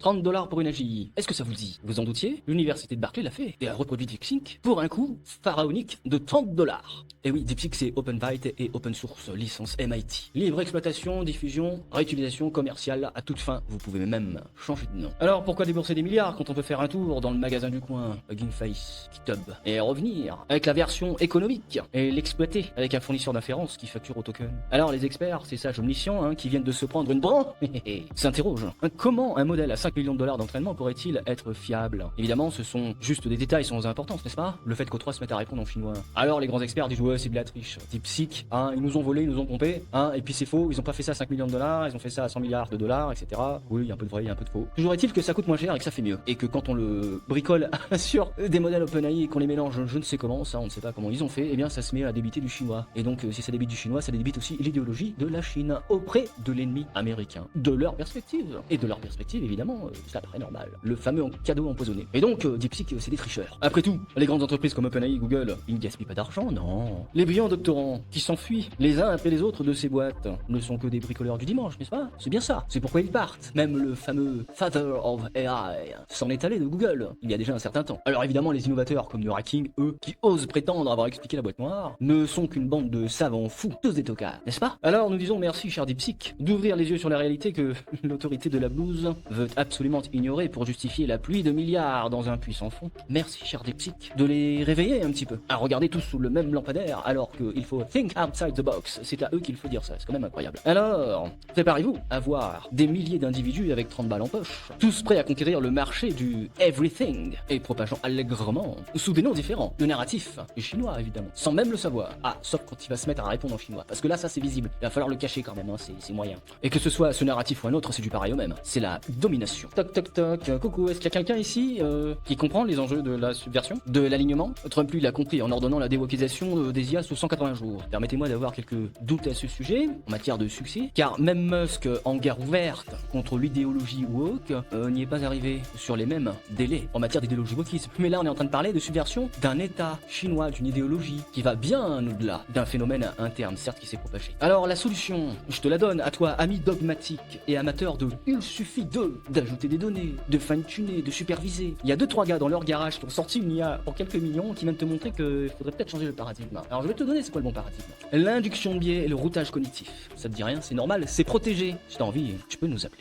$30 pour une AGI. Est-ce que ça vous dit? Vous en doutiez? L'université de Berkeley l'a fait et a reproduit DeepSeek pour un coût pharaonique de $30. Et oui, DeepSeek c'est OpenVite et open source, licence MIT. Libre exploitation, diffusion, réutilisation commerciale à toute fin. Vous pouvez même changer de nom. Alors pourquoi débourser des milliards quand on peut faire un tour dans le magasin du coin, Hugging Face, GitHub, et revenir avec la version économique et l'exploiter avec un fournisseur d'inférence qui facture au token? Alors les experts, ces sages omniscients qui viennent de se prendre une branche, s'interrogent. Comment un modèle à 5 millions de dollars d'entraînement pourrait-il être fiable? Évidemment, ce sont juste des détails sans importance, n'est-ce pas? Le fait qu'O3 se mette à répondre en chinois. Alors les grands experts disent ouais, c'est de la triche. DeepSeek, ils nous ont volé, ils nous ont pompé, et puis c'est faux, ils ont pas fait ça à 5 millions de dollars, ils ont fait ça à 100 milliards de dollars, etc. Oui, il y a un peu de vrai, il y a un peu de faux. Toujours est-il que ça coûte moins cher et que ça fait mieux. Et que quand on le bricole sur des modèles OpenAI et qu'on les mélange, je ne sais comment, ça on ne sait pas comment ils ont fait, eh bien ça se met à débiter du chinois. Et donc si ça débite du chinois, ça débite aussi l'idéologie de la Chine auprès de l'ennemi américain. De leur perspective. Et de leur perspective, évidemment, ça paraît normal. Le fameux cadeau empoisonné. Et donc, DeepSeek, c'est des tricheurs. Après tout, les grandes entreprises comme OpenAI, Google, ils ne gaspillent pas d'argent, non. Les brillants doctorants qui s'enfuient les uns après les autres de ces boîtes ne sont que des bricoleurs du dimanche, n'est-ce pas? C'est bien ça. C'est pourquoi ils partent. Même le fameux Father of AI s'en est allé de Google il y a déjà un certain temps. Alors évidemment, les innovateurs comme Nora King, eux, qui osent prétendre avoir expliqué la boîte noire, ne sont qu'une bande de savants fous, tous des tocards, n'est-ce pas? Alors nous disons merci, cher DeepSeek, d'ouvrir les yeux sur la réalité que l'autorité de la blouse veut absolument ignorer pour justifier la pluie de milliards dans un puits sans fond. Merci, cher DeepSeek, de les réveiller un petit peu, à regarder tous sous le même lampadaire, alors qu'il faut think outside the box. C'est à eux qu'il faut dire ça, c'est quand même incroyable. Alors, préparez-vous à voir des milliers d'individus avec 30 balles en poche, tous prêts à conquérir le marché du everything, et propageant allègrement, sous des noms différents, de narratifs, et chinois évidemment, sans même le savoir. Ah, sauf quand il va se mettre à répondre en chinois, parce que là ça c'est visible, il va falloir le cacher quand même, c'est moyen. Et que ce soit ce narratif ou un autre, c'est du pareil au même, c'est la domination. Toc toc toc, coucou, est-ce qu'il y a quelqu'un ici qui comprend les enjeux de la subversion, de l'alignement? Trump lui l'a compris en ordonnant la déwokisation des IA sous 180 jours. Permettez-moi d'avoir quelques doutes à ce sujet, en matière de succès, car même Musk, en guerre ouverte contre l'idéologie woke, n'y est pas arrivé sur les mêmes délais en matière d'idéologie wokisme. Mais là on est en train de parler de subversion d'un état chinois, d'une idéologie qui va bien au-delà d'un phénomène interne, certes qui s'est propagé. Alors la solution, je te la donne à toi, ami dogmatique et amateur de il suffit d'ajouter des données, de fine-tuner, de superviser. Il y a 2-3 gars dans leur garage qui ont sorti une IA pour quelques millions qui viennent te montrer qu'il faudrait peut-être changer le paradigme. Alors je vais te donner c'est quoi le bon paradigme. L'induction de biais et le routage cognitif. Ça te dit rien, c'est normal, c'est protégé. Si t'as envie, tu peux nous appeler.